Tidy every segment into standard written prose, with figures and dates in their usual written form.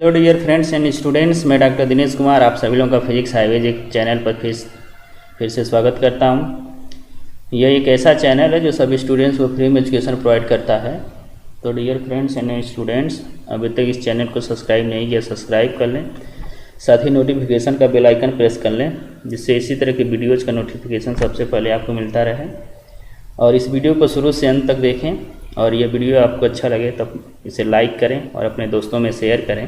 Hello dear friends and students, मैं doctor Dinesh Kumar आप सभी लोगों का फिजिक्स हाईवेज एक चैनल पर फिर से स्वागत करता हूं। यह एक ऐसा चैनल है जो सभी स्टूडेंट्स को फ्री में एजुकेशन प्रोवाइड करता है। तो डियर फ्रेंड्स एंड स्टूडेंट्स, अभी तक इस चैनल को सब्सक्राइब नहीं किया, सब्सक्राइब कर लें, साथ ही नोटिफिकेशन का बेल आइकन प्रेस कर लें, जिससे इसी तरह के वीडियोज़ का नोटिफिकेशन सबसे पहले आपको मिलता रहे। और इस वीडियो को शुरू से अंत तक देखें, और ये वीडियो आपको अच्छा लगे तब इसे लाइक करें और अपने दोस्तों में शेयर करें,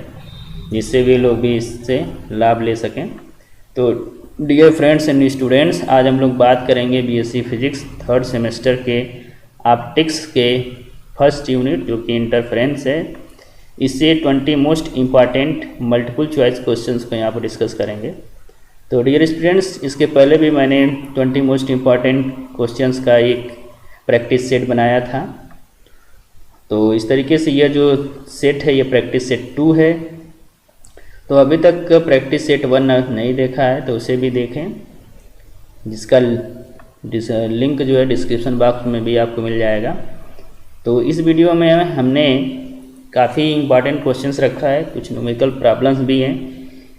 जिससे वे लोग भी इससे लाभ ले सकें। तो डियर फ्रेंड्स एंड स्टूडेंट्स, आज हम लोग बात करेंगे बीएससी फिजिक्स थर्ड सेमेस्टर के ऑप्टिक्स के फर्स्ट यूनिट, जो कि इंटरफेरेंस है। इससे 20 most important multiple choice questions को यहाँ पर डिस्कस करेंगे। तो डियर स्टूडेंट्स, इसके पहले भी मैंने 20 मोस्ट इम्पॉर्टेंट क्वेश्चंस का एक प्रैक्टिस सेट बनाया था। तो इस तरीके से यह जो सेट है ये प्रैक्टिस सेट 2 है। तो अभी तक प्रैक्टिस सेट 1 नहीं देखा है तो उसे भी देखें, जिसका लिंक जो है डिस्क्रिप्शन बॉक्स में भी आपको मिल जाएगा। तो इस वीडियो में हमने काफ़ी इम्पॉर्टेंट क्वेश्चंस रखा है, कुछ न्यूमेरिकल प्रॉब्लम्स भी हैं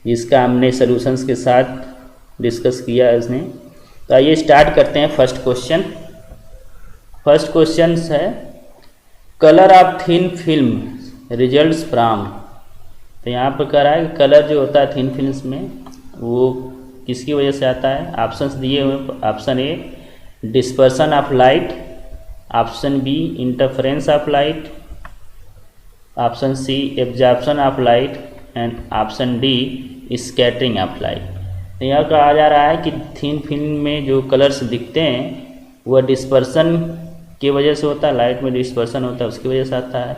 जिसका हमने सॉल्यूशंस के साथ डिस्कस किया है इसने। तो आइए स्टार्ट करते हैं। फर्स्ट क्वेश्चन है colour of thin film results from. तो यहाँ पर कह रहा है कि कलर जो होता है थिन फिल्म्स में वो किसकी वजह से आता है। ऑप्शंस दिए हुए, option A dispersion of light, option B interference of light, option C absorption of light and option D scattering of light. तो यहाँ कहा जा रहा है कि थिन फिल्म में जो कलर्स दिखते हैं वह डिस्पर्सन की वजह से होता है, लाइट में डिस्पर्सन होता है उसकी वजह से आता है,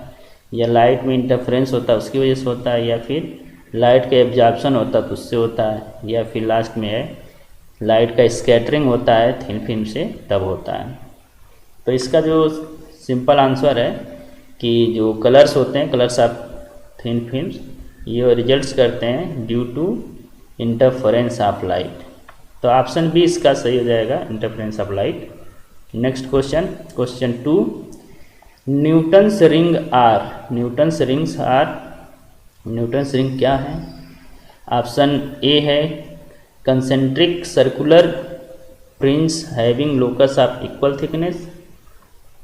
या लाइट में इंटरफेरेंस होता है उसकी वजह से होता है, या फिर लाइट का एब्जॉर्प्शन होता है तो उससे होता है, या फिर लास्ट में है लाइट का स्कैटरिंग होता है थिन फिल्म से तब होता है। तो इसका जो सिंपल आंसर है कि जो कलर्स होते हैं, कलर्स ऑफ थिन फिल्म्स, ये रिजल्ट्स करते हैं due to interference of light. तो ऑप्शन बी इसका सही हो जाएगा, interference of light. Next question 2, Newton's ring क्या है। ऑप्शन ए है concentric circular fringe having locus of equal thickness,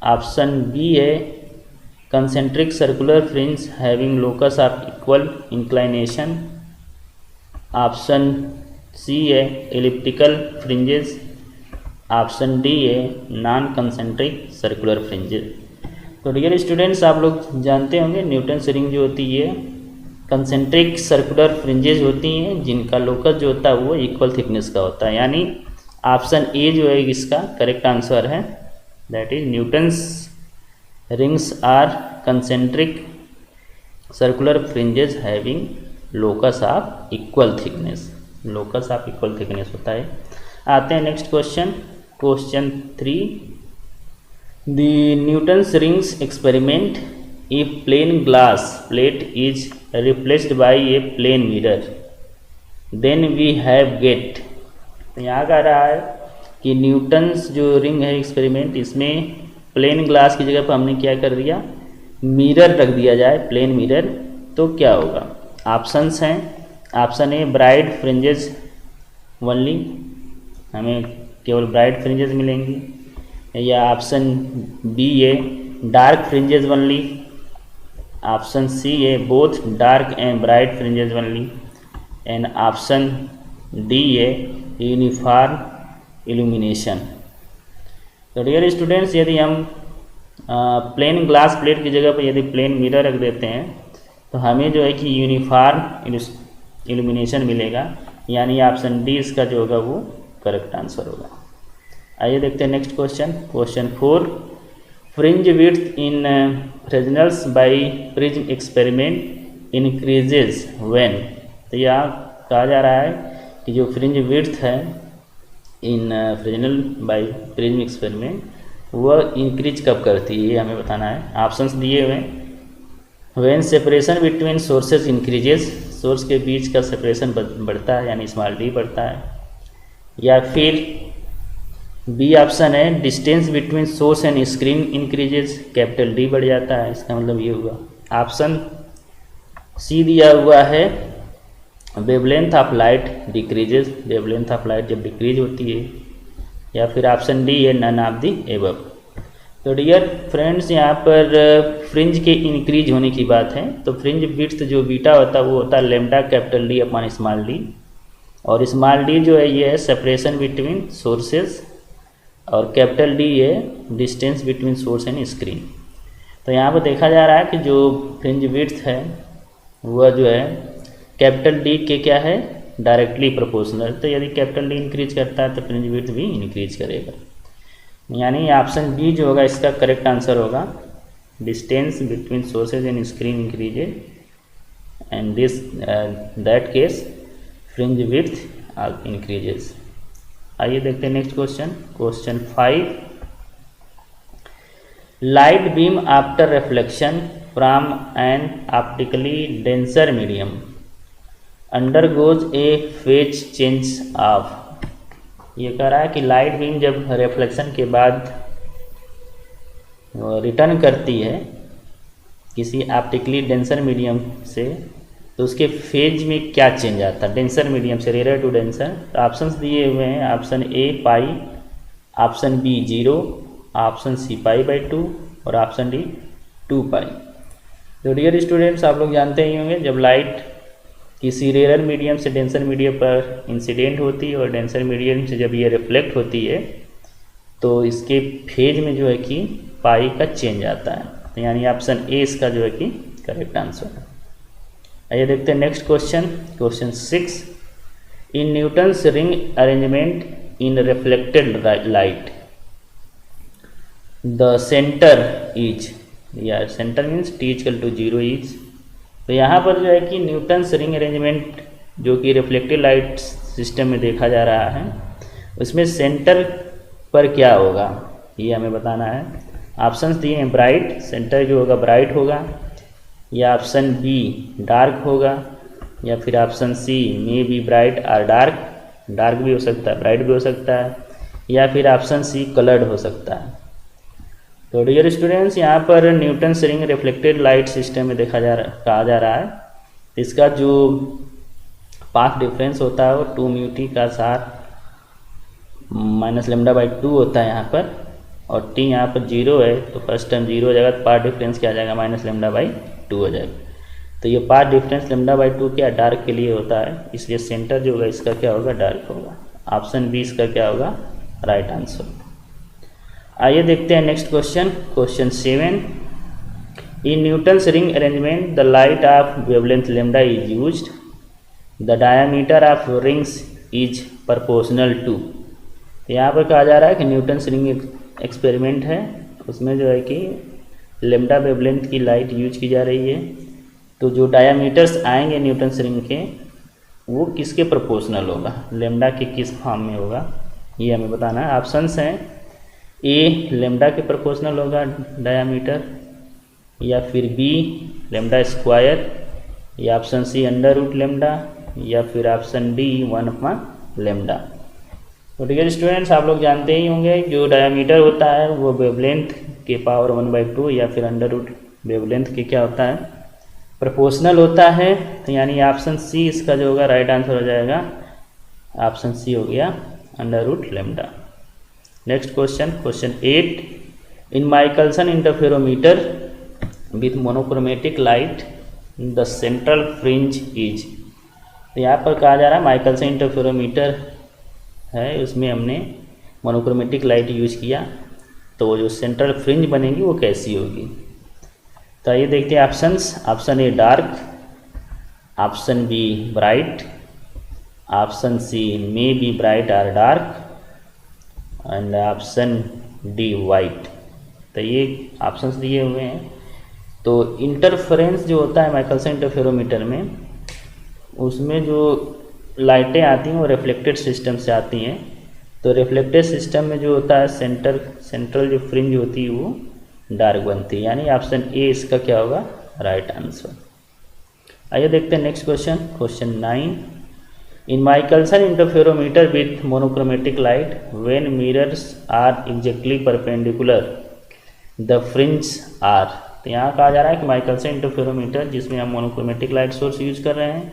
option B है concentric circular fringe having locus of equal inclination, option C है elliptical fringes, option D है non concentric circular fringes. तो dear students, आप लोग जानते होंगे Newton's ring जो होती है कंसेंट्रिक सर्कुलर फ्रिंजेज होती हैं, जिनका लोकस जो होता है वो इक्वल थिकनेस का होता है। यानी ऑप्शन ए जो है इसका करेक्ट आंसर है, that is Newton's rings are concentric circular fringes having locus of equal thickness होता है। आते हैं next question 3, The Newton's rings experiment, if plain glass plate is replaced by a plain mirror, then we have get। यहाँ कह रहा है कि Newton's जो रिंग है एक्सपेरिमेंट, इसमें प्लेन ग्लास की जगह पर हमने क्या कर दिया, मिरर रख दिया जाए, प्लेन मिरर, तो क्या होगा। ऑप्शंस हैं, option A bright fringes only, हमें केवल ब्राइट फ्रिंजेस मिलेंगी, या ऑप्शन बी है dark fringes only, option C है both dark and bright fringes only, and option D है यूनिफॉर्म इल्यूमिनेशन। तो डियर स्टूडेंट्स, यदि हम प्लेन ग्लास प्लेट की जगह पर यदि प्लेन मिरर रख देते हैं तो हमें जो है कि यूनिफॉर्म इल्यूमिनेशन मिलेगा, यानी ऑप्शन डी इसका जो होगा वो करेक्ट आंसर होगा। आइए देखते हैं next question 4, fringe width in Fresnel's biprism experiment increases when. तो यहाँ कहा जा रहा है कि जो फ्रिंज विड्थ है इन फ्रेजनल बाय प्रिज्म एक्सपेरिमेंट वह इंक्रीज कब करती है, ये हमें बताना है। ऑप्शंस दिए हुए, when separation between sources increases, source के बीच का सेपरेशन बढ़ता है यानी स्मॉल डी बढ़ता है, या फिर बी ऑप्शन है distance between source and screen increases, capital D बढ़ जाता है, इसका मतलब ये हुआ। ऑप्शन सी दिया हुआ है wavelength of light decreases, wavelength of light जब डिक्रीज होती है, या फिर ऑप्शन डी है नन ऑफ दी एबव। तो डियर फ्रेंड्स, यहाँ पर फ्रिंज के इंक्रीज होने की बात है, तो फ्रिंज विड्थ जो बीटा होता है वो होता है lambda capital D upon small D, और स्मॉल डी जो है ये है सेपरेशन बिटवीन सोर्सेज, और कैपिटल डी है distance between source and screen. तो यहाँ पर देखा जा रहा है कि जो फ्रिंज विड्थ है वह जो है कैपिटल डी के क्या है डायरेक्टली प्रोपोर्शनल। तो यदि कैपिटल डी इंक्रीज करता है तो फ्रिंज विड्थ भी इंक्रीज करेगा, यानी ऑप्शन बी जो होगा इसका करेक्ट आंसर होगा। Distance between sources and screen increases and this that case fringe width increases. आइए देखते हैं next question, question 5। Light beam after reflection from N optically denser medium undergoes A phase change of. ये कह रहा है कि light beam जब reflection के बाद रिटर्न करती है किसी ऑप्टिकली डेंसर मीडियम से, तो उसके फेज में क्या चेंज आता है डेंसर मीडियम से रेयर टू डेंसर। तो ऑप्शंस दिए हुए हैं, option A pi, option B 0, option C π/2 और ऑप्शन डी 2 पाई। तो डियर स्टूडेंट्स, आप लोग जानते ही होंगे जब लाइट किसी रेयर मीडियम से डेंसर मीडियम पर इंसिडेंट होती है और डेंसर मीडियम से जब ये रिफ्लेक्ट होती है तो इसके फेज में जो है कि पाई का चेंज आता है, तो यानी ऑप्शन ए इसका जो है कि करेक्ट आंसर है। आइए देखते हैं next question, question 6। In Newton's ring arrangement in reflected light the centre is, या सेंटर मीन्स t = 0 इज। तो यहाँ पर जो है कि न्यूटन्स रिंग अरेंजमेंट जो कि रिफ्लेक्टेड लाइट सिस्टम में देखा जा रहा है, उसमें सेंटर पर क्या होगा ये हमें बताना है। ऑप्शंस दिए हैं ब्राइट, सेंटर जो होगा ब्राइट होगा, या ऑप्शन बी डार्क होगा, या फिर option C may be bright और डार्क, डार्क भी हो सकता है ब्राइट भी हो सकता है, या फिर ऑप्शन सी कलर्ड हो सकता है। तो डियर स्टूडेंट्स, यहाँ पर Newton's ring reflected light system में कहा जा रहा है, इसका जो पाथ डिफरेंस होता है वो 2μt का साथ -λ/2 होता है यहाँ पर, और t यहाँ पर 0 है तो फर्स्ट टर्म 0 हो जाएगा, तो पाथ डिफरेंस क्या आ जाएगा -λ/2 हो जाएगा। तो ये पाथ डिफरेंस λ/2 क्या डार्क के लिए होता है, इसलिए सेंटर जो होगा इसका क्या होगा डार्क होगा। ऑप्शन बी इसका क्या होगा राइट आंसर। आइए देखते हैं next question, question 7। In Newton's ring arrangement the light of wavelength lambda is used, the diameter of rings is proportional to. यहाँ पर कहा जा रहा है कि न्यूटन्स रिंग एक्सपेरिमेंट है, उसमें जो है कि लैम्डा वेवलेंथ की लाइट यूज की जा रही है, तो जो डायमीटर्स आएंगे न्यूटन्स रिंग के वो किसके प्रोपोर्शनल होगा, लैम्डा के किस फॉर्म में होगा ये हमें बताना है। ऑप्शंस हैं ए लैम्डा के प्रोपोर्शनल होगा डायमीटर, या फिर बी लैम्डा स्क्वायर, या ऑप्शन सी √λ, या फिर ऑप्शन डी 1/λ। तो डियर स्टूडेंट्स, आप लोग जानते ही होंगे जो डायमीटर होता है वो वेवलेंथ के पावर 1/2 या फिर अंडर वेवलेंथ के क्या होता है प्रोपोर्शनल होता है, तो यानी ऑप्शन सी इसका जो होगा राइट आंसर हो जाएगा, ऑप्शन सी हो गया √λ। Next question, question 8। In Michelson interferometer with monochromatic light the central fringe is. तो यहाँ पर कहा जा रहा है माइकलसन इंटरफेरोमीटर है, उसमें हमने मोनोक्रोमेटिक लाइट यूज किया, तो वो जो सेंट्रल फ्रिंज बनेगी वो कैसी होगी। तो आइए देखते हैं options. Option A dark, option B bright, option C may be bright और डार्क, एंड ऑप्शन डी वाइट। तो ये ऑप्शंस दिए हुए हैं। तो इंटरफेरेंस जो होता है माइकलसन इंटरफेरोमीटर में, उसमें जो लाइटें आती हैं वो रिफ्लेक्टेड सिस्टम से आती हैं, तो रिफ्लेक्टेड सिस्टम में जो होता है सेंट्रल जो फ्रिंज होती है वो डार्क बनती है, यानी ऑप्शन ए इसका क्या होगा राइट आंसर। आइए देखते हैं next question, question 9। In Michelson interferometer with monochromatic light when mirrors are exactly perpendicular the fringe are. तो यहाँ कहा जा रहा है कि माइकलसन इंटरफेरोमीटर जिसमें हम मोनोक्रोमेटिक लाइट सोर्स यूज कर रहे हैं,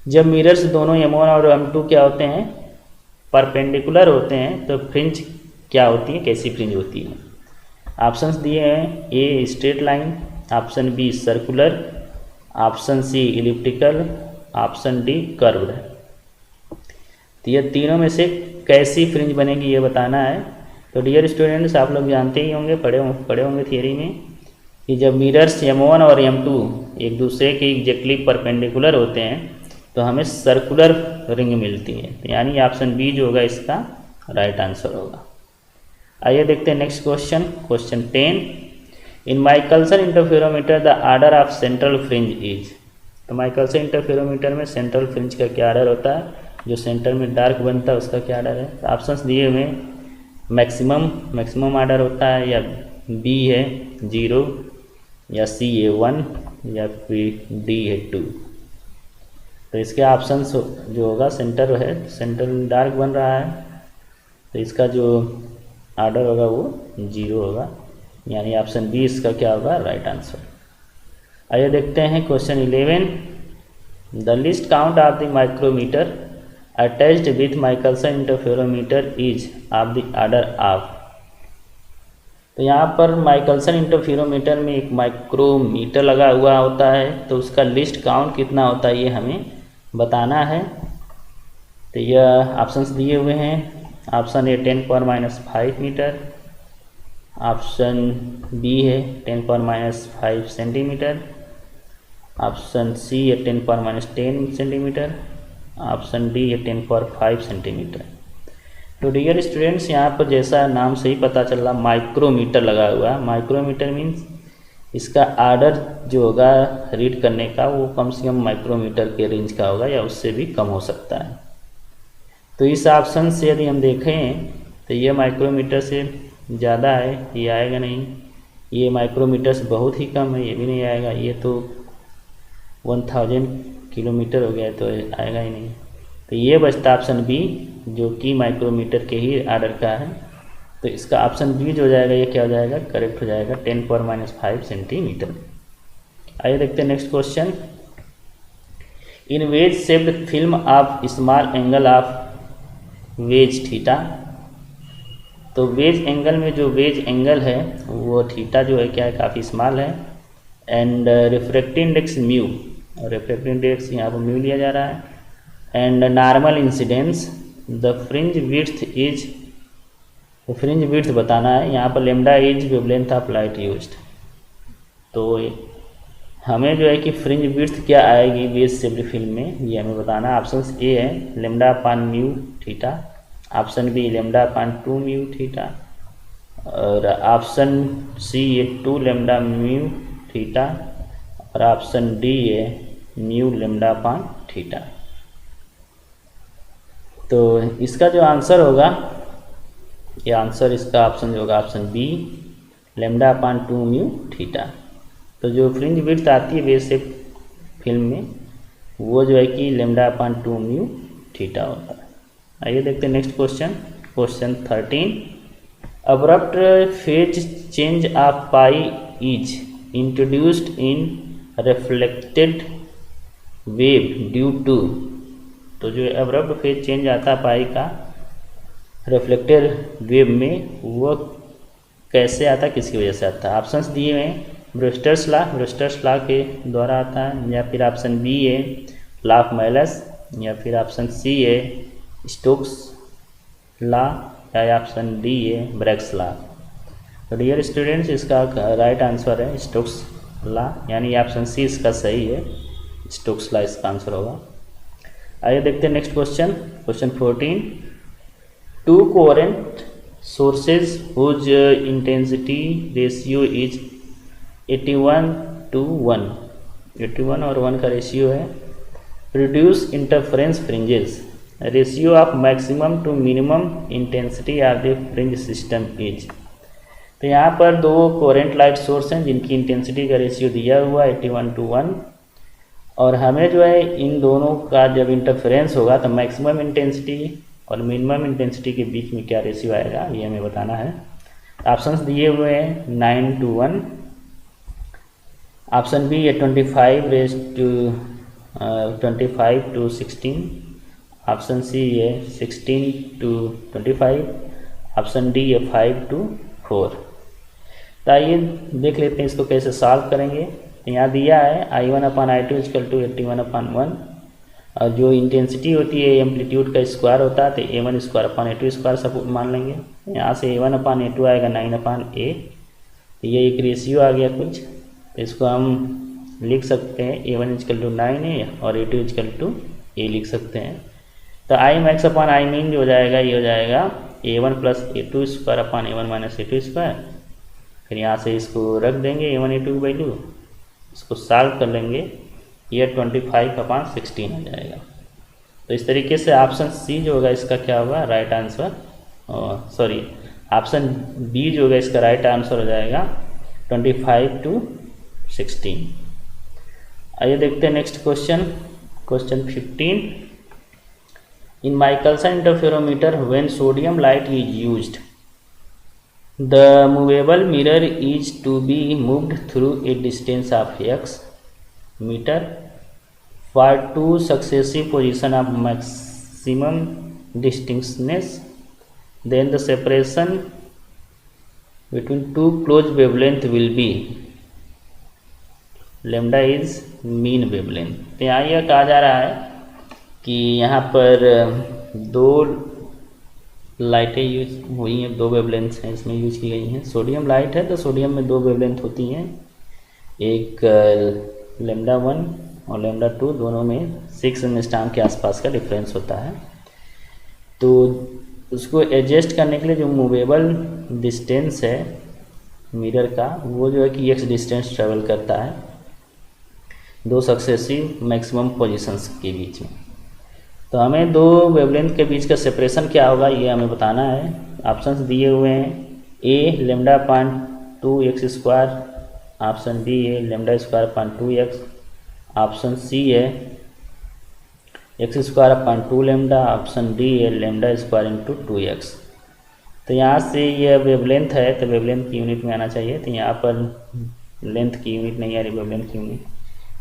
जब मिरर्स दोनों M1 और M2 क्या होते हैं, परपेंडिकुलर होते हैं, तो फ्रिंज क्या होती है, कैसी फ्रिंज होती है। ऑप्शंस दिए हैं, A straight line, option B circular, option C elliptical, option D curved. तो ये तीनों में से कैसी फ्रिंज बनेगी ये बताना है। तो डियर स्टूडेंट्स, आप लोग जानते ही होंगे, पढ़े होंगे थियरी में कि जब मिरर्स M1 और M2 एक दूसरे के एग्जैक्टली परपेंडिकुलर होते हैं तो हमें सर्कुलर रिंग मिलती है। तो यानी ऑप्शन बी जो होगा इसका राइट आंसर होगा। आइए देखते हैं next question, question 10। In Michelson interferometer the order of central fringe is. तो माइकलसन इंटरफेरोमीटर में सेंट्रल फ्रिंज का क्या आर्डर होता है, जो सेंटर में डार्क बनता है उसका क्या आर्डर है। तो ऑप्शंस दिए हुए मैक्सिमम आर्डर होता है, या बी है 0, या सी है 1, या फिर डी है 2। तो इसके ऑप्शंस जो होगा, सेंटर है, सेंटर में डार्क बन रहा है, तो इसका जो आर्डर होगा वो 0 होगा, यानी ऑप्शन बी इसका क्या होगा राइट आंसर। आइए देखते हैं question 11। The least count of the micrometer attached with Michelson interferometer is of the order of. तो यहाँ पर माइकलसन इंटरफेरोमीटर में एक माइक्रोमीटर लगा हुआ होता है, तो उसका लिस्ट काउंट कितना होता है ये हमें बताना है। तो यह ऑप्शंस दिए हुए हैं, option A 10⁻⁵ metre, option B है 10⁻⁵ सेंटीमीटर, ऑप्शन सी है 10⁻⁻10 सेंटीमीटर, ऑप्शन डी है 10⁻⁵ सेंटीमीटर। तो डियर स्टूडेंट्स, यहाँ पर जैसा नाम से ही पता चल रहा माइक्रोमीटर लगा हुआ है। माइक्रोमीटर मीन्स इसका आर्डर जो होगा रीड करने का वो कम से कम माइक्रोमीटर के रेंज का होगा, या उससे भी कम हो सकता है। तो इस ऑप्शन से यदि हम देखें तो ये माइक्रोमीटर से ज़्यादा है, ये आएगा नहीं। ये माइक्रोमीटर से बहुत ही कम है, ये भी नहीं आएगा। ये तो 1000 किलोमीटर हो गया है, तो आएगा ही नहीं। तो ये बचता ऑप्शन बी, जो कि माइक्रोमीटर के ही आर्डर का है। तो इसका ऑप्शन बी जो हो जाएगा, ये क्या हो जाएगा, करेक्ट हो जाएगा 10⁻⁵ सेंटीमीटर। आइए देखते हैं next question. In wedge shaped film of small angle of ways theta. तो वेज एंगल में जो वेज एंगल है वो थीटा जो है क्या है, काफ़ी स्मॉल है। And refractive index mu, refractive index यहाँ पर म्यू लिया जा रहा है। And normal incidence, the fringe width is, fringe width बताना है। यहाँ पर lambda is wavelength of light used. तो हमें जो है कि फ्रिंज विड्थ क्या आएगी वेज शेप्ड फिल्म में, ये हमें बताना है। ऑप्शन ए है λ/μ theta, option B λ/2 mu theta, और ऑप्शन सी है 2λ/μ थीटा, और ऑप्शन डी है μ/θ। तो इसका जो आंसर होगा, ये आंसर इसका ऑप्शन जो होगा ऑप्शन बी λ/2 म्यू थीटा। तो जो फ्रिंज विड्थ आती है वेज शेप फिल्म में वो जो है कि λ/2 म्यू थीटा होता है। आइए देखते हैं next question, question 13। Abrupt phase change of pi is introduced in reflected wave due to. तो जो अब्रप्ट फेज चेंज आता है पाई का रिफ्लेक्टेड वेव में, वो कैसे आता है, किसकी वजह से आता है। ऑप्शंस दिए हुए हैं, ब्रूस्टर्स लॉ के द्वारा आता है, या फिर ऑप्शन बी है लॉ ऑफ मैलस, या फिर ऑप्शन सी है स्टोक्स लॉ, या ऑप्शन डी है ब्रैग्स लॉ। तो डियर स्टूडेंट्स, इसका राइट आंसर है स्टोक्स लॉ, यानी ऑप्शन सी इसका सही है, स्टोक्स लॉ इसका आंसर होगा। आइए देखते हैं next question, question 14। Two coherent sources whose intensity ratio is 81:1, 81 और 1 का रेशियो है, produce interference fringes, ratio of maximum to minimum intensity of the fringe system is. तो यहाँ पर दो कोहेरेंट लाइट सोर्स हैं जिनकी इंटेंसिटी का रेशियो दिया हुआ 81:1, और हमें जो है इन दोनों का जब इंटरफेरेंस होगा तो मैक्सिमम इंटेंसिटी और मिनिमम इंटेंसिटी के बीच में क्या रेशियो आएगा ये हमें बताना है। ऑप्शंस दिए हुए हैं 9:1, ऑप्शन बी है 25 to 16, ऑप्शन सी है 16 to 25, ऑप्शन डी है 5 to 4। तो आइए देख लेते हैं इसको कैसे सॉल्व करेंगे। तो यहाँ दिया है I1/I2 = 81/1, और जो इंटेंसिटी होती है एम्पलीट्यूड का स्क्वायर होता है, तो A1/A2² सब मान लेंगे। यहाँ से A1/A2 आएगा 9/A, ये एक रेशियो आ गया कुछ, तो इसको हम लिख सकते हैं A1 = 9A और A2 = A लिख सकते हैं। तो Imax/Imin जो हो जाएगा, ये हो जाएगा A1 + A2² - A2²। फिर यहाँ से इसको रख देंगे A1 A2 की वैल्यू, इसको सॉल्व कर लेंगे, ये 25/16 हो जाएगा। तो इस तरीके से ऑप्शन सी जो होगा इसका क्या होगा, right answer, sorry option B जो होगा इसका राइट आंसर हो जाएगा 25 to 16। आइए देखते हैं next question, question 15। In Michelson interferometer, when sodium light is used, the movable mirror is to be moved through a distance of x meter for 2 successive positions of maximum distinctness. Then the separation between two closed wavelength will be lambda is mean wavelength। तो यहाँ यह कहा जा रहा है कि यहाँ पर दो लाइटें यूज हुई हैं, दो वेवलेंथ्स हैं इसमें यूज की गई हैं। सोडियम लाइट है तो सोडियम में दो वेवलेंथ होती हैं, एक λ1 और λ2, दोनों में 6 एंगस्ट्रॉम के आसपास का डिफरेंस होता है। तो उसको एडजस्ट करने के लिए जो मूवेबल डिस्टेंस है मिरर का, वो जो है कि x डिस्टेंस ट्रेवल करता है दो सक्सेसिव मैक्सिमम पोजीशंस के बीच में। तो हमें दो वेवलेंथ के बीच का सेपरेशन क्या होगा ये हमें बताना है। ऑप्शंस दिए हुए हैं, ए λ/2x², ऑप्शन बी है λ²/2x, ऑप्शन सी है x²/2λ, ऑप्शन डी है λ² × 2x। तो यहाँ से ये वेवलेंथ है तो वेवलेंथ की यूनिट में आना चाहिए, तो यहाँ पर लेंथ की यूनिट नहीं आ रही, वेवलेंथ की यूनिट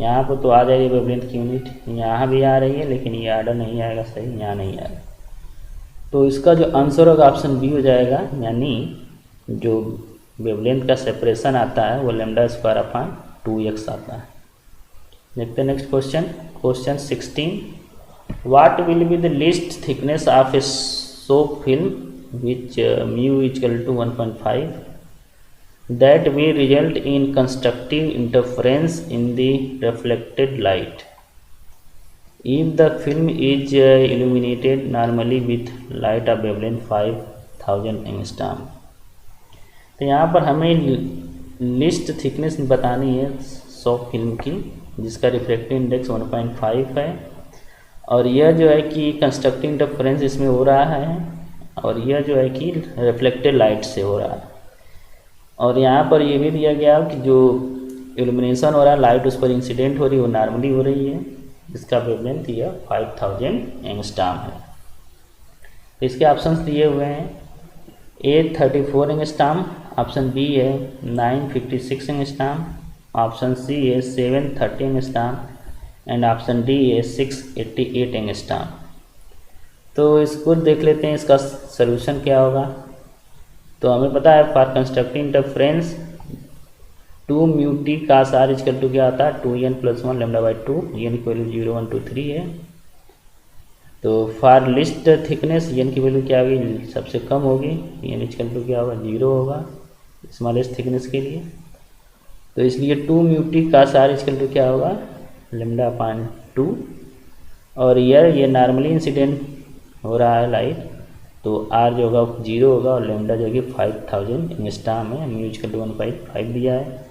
यहाँ पर तो आ जाएगी वेवलेंथ की यूनिट, यहाँ भी आ रही है लेकिन ये आर्डर नहीं आएगा सही, यहाँ नहीं आएगा। तो इसका जो आंसर होगा ऑप्शन बी हो जाएगा, यानी जो वेवलेंथ का सेपरेशन आता है वो λ²/2x आता है। देखते हैं next question, question 16। What will be the least thickness of a soap film which μ = 1.5 that will result in constructive interference in the reflected light if the film is illuminated normally with light of wavelength 5000 angstrom। तो यहाँ पर हमें list thickness बतानी है soft film की, जिसका refractive index 1.5 है, और यह जो है कि कंस्ट्रक्टिव इंटरफेरेंस इसमें हो रहा है, और यह जो है कि रिफ्लेक्टेड लाइट से हो रहा है। और यहाँ पर ये भी दिया गया कि जो इल्यूमिनेशन हो रहा है, लाइट उस पर इंसिडेंट हो रही है, वो नॉर्मली हो रही है, इसका वेवलेंथ यह 5000 एंगस्ट्रॉम है। तो इसके ऑप्शंस दिए हुए हैं, ए 34 एंगस्ट्रॉम, ऑप्शन बी है 956 एंगस्ट्रॉम, ऑप्शन सी है 730 एंगस्ट्रॉम एंड ऑप्शन डी है 688 एंगस्ट्रॉम। तो इसको देख लेते हैं इसका सलूशन क्या होगा। तो हमें पता है for constructive interference 2μt cos r = क्या आता है 2n + 1 λ/2, n की वैल्यू 0 1 2 3 है। तो फॉर लिस्ट थिकनेस n की वैल्यू क्या होगी, सबसे कम होगी, n = क्या होगा 0 होगा स्मॉलेस्ट थिकनेस के लिए। तो इसलिए 2μt cos r = क्या होगा λ/2, और ये नॉर्मली इंसिडेंट हो रहा है लाइट, तो r जो होगा 0 होगा और लैम्डा जो है 5000 एंगस्ट्रॉम है, μ = 1.5 दिया है।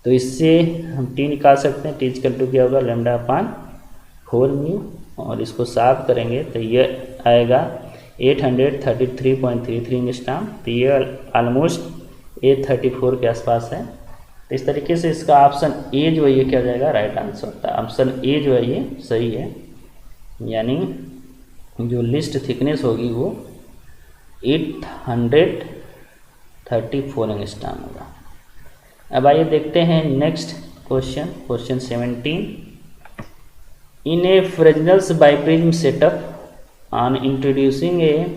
तो इससे हम t निकाल सकते हैं, t = क्या होगा λ/4μ, और इसको साफ करेंगे तो ये आएगा 833.33 एंगस्ट्रॉम। तो ये ऑलमोस्ट 834 के आसपास है। तो इस तरीके से इसका ऑप्शन ए जो है ये क्या हो जाएगा, राइट आंसर होता है। ऑप्शन ए जो है ये सही है, यानी जो लिस्ट थिकनेस होगी वो 834 एंगस्ट्रॉम होगा। अब आइए देखते हैं next question 17. In a Fresnel's biprism setup, on introducing a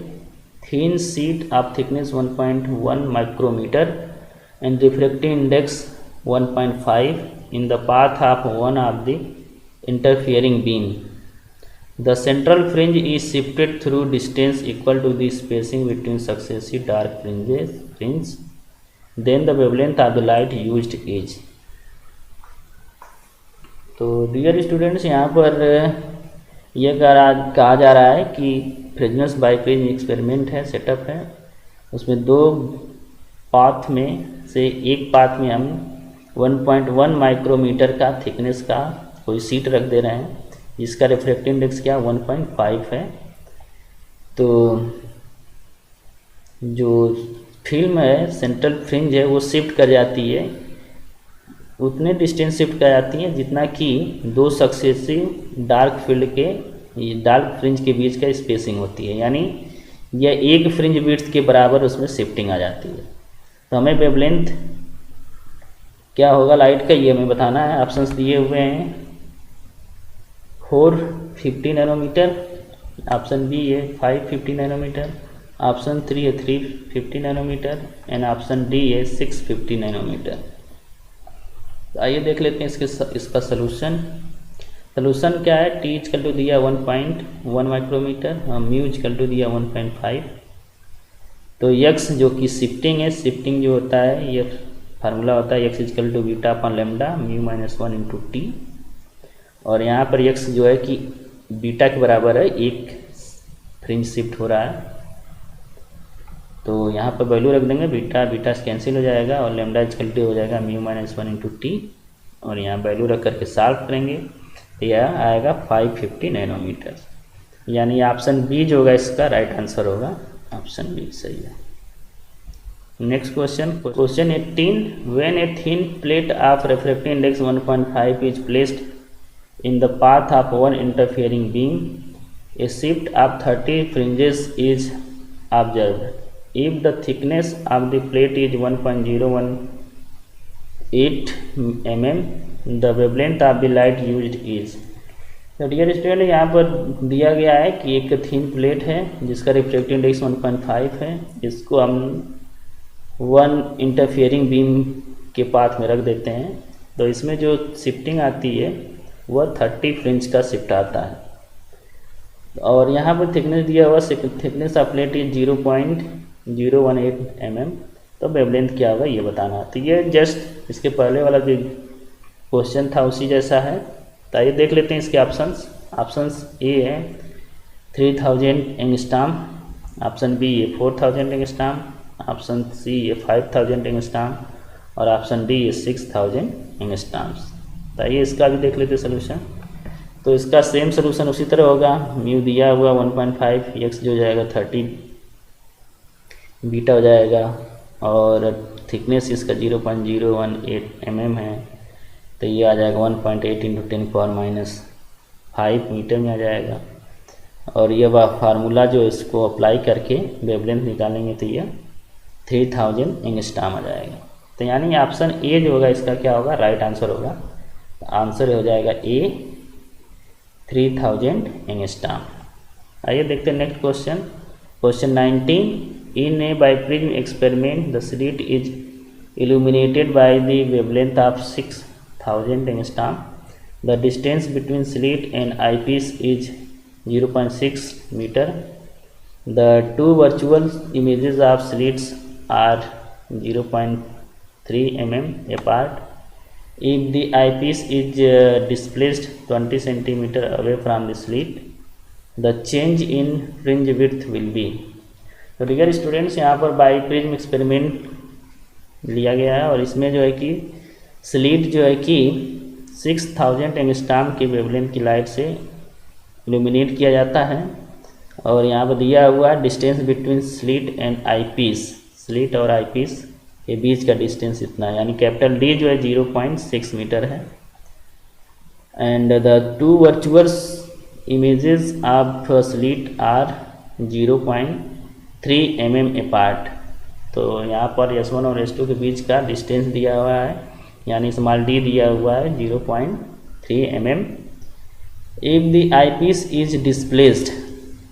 thin sheet of thickness 1.1 micrometer and refractive index 1.5 in the path of one of the interfering beam, the central fringe is shifted through distance equal to the spacing between successive dark fringes. Then the wavelength of the light used is. तो dear students, यहाँ पर यह कहा जा रहा है कि फ्रेजनल्स biprism experiment है, सेटअप है. उसमें दो पाथ में से एक पाथ में हम 1.1 माइक्रोमीटर का थिकनेस का कोई शीट रख दे रहे हैं, जिसका रिफ्रैक्टिव इंडेक्स क्या 1.5 है. तो जो फिल्म है, सेंट्रल फ्रिंज है, वो शिफ्ट कर जाती है, उतने डिस्टेंस शिफ्ट कर जाती है जितना कि दो सक्सेसिव डार्क फील्ड के डार्क फ्रिंज के बीच का स्पेसिंग होती है. यानी यह एक फ्रिंज विड्थ के बराबर उसमें शिफ्टिंग आ जाती है. तो हमें वेवलेंथ क्या होगा लाइट का, ये हमें बताना है. ऑप्शंस दिए हुए हैं. 450 नैनोमीटर, ऑप्शन बी है 550 नैनोमीटर, ऑप्शन 3 है 350 नैनोमीटर एंड ऑप्शन डी है 650 नैनोमीटर. आइए देख लेते हैं इसका सोल्यूशन क्या है. टी इजकल टू दिया 1.1 माइक्रोमीटर, म्यू इजकल टू दिया 1.5. तो यक्स जो कि शिफ्टिंग है, शिफ्टिंग जो होता है ये फार्मूला होता है x equal to beta upon lambda mu -1 into t. और यहाँ पर यक्स जो है कि बीटा के बराबर है, एक फ्रिंज शिफ्ट हो रहा है. तो यहाँ पर वैल्यू रख देंगे, बीटा से कैंसिल हो जाएगा और लेमडा इजकल टू हो जाएगा म्यू -1 इंटू टी. और यहाँ वैल्यू रख करके सॉल्व करेंगे तो यह आएगा 550 नैनोमीटर. यानी ऑप्शन बी जो होगा इसका राइट आंसर होगा, ऑप्शन बी सही है. Next question 18. When a thin plate of refractive index 1.5 is placed in the path of one interfering beam, a shift of 30 fringes is observed. If the thickness of the plate is 1.018 mm, the wavelength of the light used is. तो dear student, यहाँ पर दिया गया है कि एक thin plate है जिसका रिफ्रैक्टिव इंडेक्स 1.5 है. इसको हम वन इंटरफियरिंग बीम के पाथ में रख देते हैं. तो इसमें जो शिफ्टिंग आती है वह 30 फ्रिंज का शिफ्ट आता है. और यहाँ पर थिकनेस दिया हुआ, thickness of plate is 0.018 mm. तो वेवलेंथ क्या होगा ये बताना. तो ये जस्ट इसके पहले वाला जो क्वेश्चन था उसी जैसा है. तो आइए देख लेते हैं इसके ऑप्शंस ए है 3000 एंगस्ट्रॉम, ऑप्शन बी है 4000 एंगस्ट्रॉम, ऑप्शन सी है 5000 एंगस्ट्रॉम और ऑप्शन डी है 6000 एंगस्ट्रॉम्स. तो आइए इसका भी देख लेते सोल्यूशन. तो इसका सेम सोल्यूशन उसी तरह होगा. म्यू दिया हुआ 1.5, एक्स जो जाएगा 30, बीटा हो जाएगा और थिकनेस इसका 0.018 mm है. तो ये आ जाएगा 1.8 इंटू 10⁻⁵ मीटर में आ जाएगा. और ये वह फार्मूला जो इसको अप्लाई करके वेवलेंथ निकालेंगे तो ये 3000 एंगस्ट्रॉम आ जाएगा. तो यानी ऑप्शन ए जो होगा इसका क्या होगा, राइट आंसर होगा. आंसर हो जाएगा ए 3000 एंगस्ट्रॉम. आइए देखते हैं next question 19. In a biprism experiment the slit is illuminated by the wavelength of 6000 angstrom. The distance between slit and eyepiece is 0.6 metre. The two virtual images of slits are 0.3 mm apart. If the eyepiece is displaced 20 cm away from the slit, the change in fringe width will be. तो dear students, यहाँ पर biprism experiment लिया गया है और इसमें जो है कि स्लिट जो है कि 6000 एंगस्ट्रॉम की वेवलेंथ की लाइट से इल्यूमिनेट किया जाता है. और यहाँ पर दिया हुआ distance between slit and eyepiece, slit और आईपीस के बीच का डिस्टेंस इतना है, यानी कैपिटल डी जो है 0.6 मीटर है. And the two virtual images of slit are 0.3 mm apart. तो यहाँ पर S1 और S2 के बीच का डिस्टेंस दिया हुआ है. यानी स्मॉल डी दिया हुआ है 0.3 mm। If the eyepiece is displaced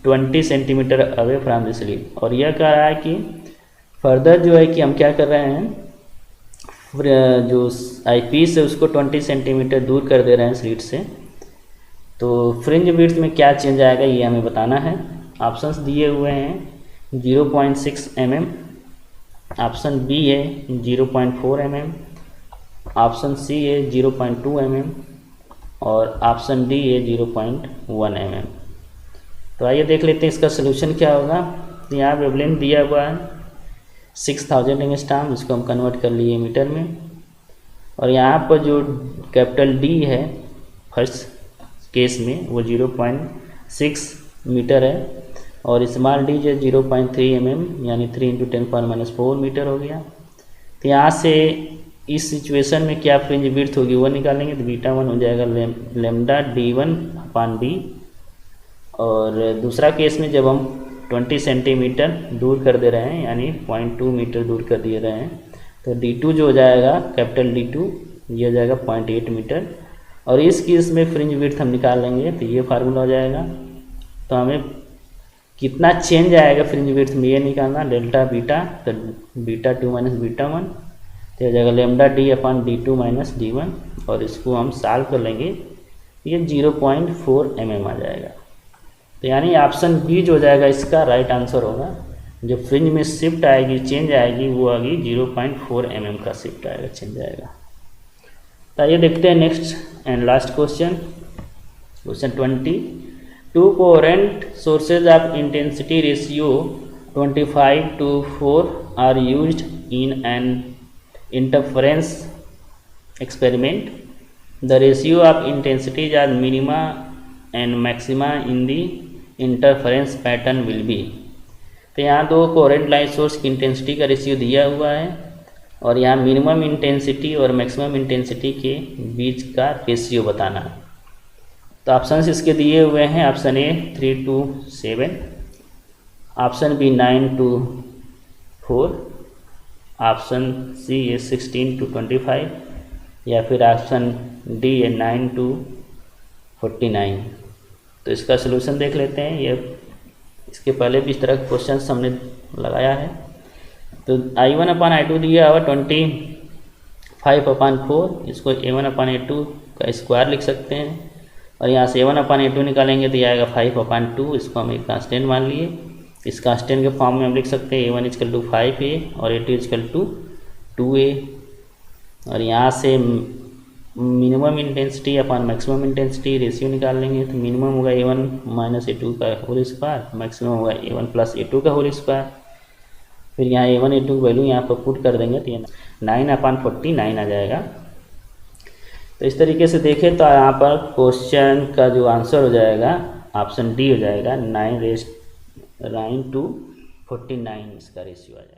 20 centimetre away from the slit, और यह कह रहा है कि फर्दर जो है कि हम क्या कर रहे हैं, जो आई पीस है उसको 20 सेंटीमीटर दूर कर दे रहे हैं स्लिट से, तो फ्रिंज विड्थ में क्या चेंज आएगा ये हमें बताना है। ऑप्शंस दिए हुए हैं 0.6 mm, ऑप्शन बी है 0.4 mm, ऑप्शन सी है 0.2 mm और ऑप्शन डी है 0.1 mm। तो आइए देख लेते हैं इसका सोल्यूशन क्या होगा। तो यहाँ वेवलेंथ दिया हुआ है 6000 एंगस्ट्रॉम, जिसको हम कन्वर्ट कर लिए मीटर में, और यहाँ पर जो कैपिटल डी है फर्स्ट केस में वो 0.6 मीटर है, और स्मॉल डी जो 0.3 mm यानी 3 × 10⁻⁴ मीटर हो गया। तो यहाँ से इस सिचुएशन में क्या फ्रिंज विड्थ होगी वो निकालेंगे, तो बीटा 1 हो जाएगा लेमडा d1/d, और दूसरा केस में जब हम 20 सेंटीमीटर दूर कर दे रहे हैं यानी 0.2 मीटर दूर कर दिए रहे हैं, तो d2 जो हो जाएगा कैपिटल D2 ये हो जाएगा 0.8 मीटर, और इस केस में फ्रिंज विड्थ हम निकाल लेंगे तो ये फार्मूला हो जाएगा। तो हमें कितना चेंज आएगा फ्रिंज विड्थ में ये निकालना, डेल्टा बीटा, तो बीटा 2 - बीटा 1 तो हो जाएगा लेमडा d/d2 - d1, और इसको हम सॉल्व कर लेंगे ये 0.4 mm आ जाएगा। तो यानी ऑप्शन बी जो हो जाएगा इसका राइट आंसर होगा। जो फ्रिंज में शिफ्ट आएगी, चेंज आएगी, वो आएगी 0.4 mm का शिफ्ट आएगा, चेंज आएगा। तो ये देखते हैं next and last question, question 20। Two coherent sources of intensity ratio 25:4 are used in an interference experiment. The ratio of intensities are minima and maxima in the interference pattern will be. तो यहाँ दो coherent light source की intensity का ratio दिया हुआ है, और यहाँ मिनिमम इंटेंसिटी और मैक्सिमम इंटेंसिटी के बीच का रेशियो बताना है। तो ऑप्शन इसके दिए हुए हैं, option A 3:7, option B 9:4, option C है 16:25, या फिर ऑप्शन डी है 9:49। तो इसका सलूशन देख लेते हैं। ये इसके पहले भी इस तरह के क्वेश्चन हमने लगाया है। तो I1/I2 दिया हुआ 25/4, इसको A1/A2 का स्क्वायर लिख सकते हैं, और यहाँ से A1/A2 निकालेंगे तो ये आएगा 5/2, इसको हम एक कांस्टेंट मान लिए। इस कांस्टेंट के फॉर्म में हम लिख सकते हैं A1 = 5A और A2 = 2A, और यहाँ से मिनिमम इंटेंसिटी अपन मैक्सिमम इंटेंसिटी रेशियो निकाल लेंगे। तो मिनिमम होगा A1 - A2 का होल स्क्वायर, मैक्सिमम होगा A1 + A2 का होल स्क्वायर। फिर यहाँ A1 A2 की वैल्यू यहाँ पर पुट कर देंगे तो ये 9/49 आ जाएगा। तो इस तरीके से देखें तो यहाँ पर क्वेश्चन का जो आंसर हो जाएगा ऑप्शन डी हो जाएगा, 9:49 इसका रेशियो आ जाएगा।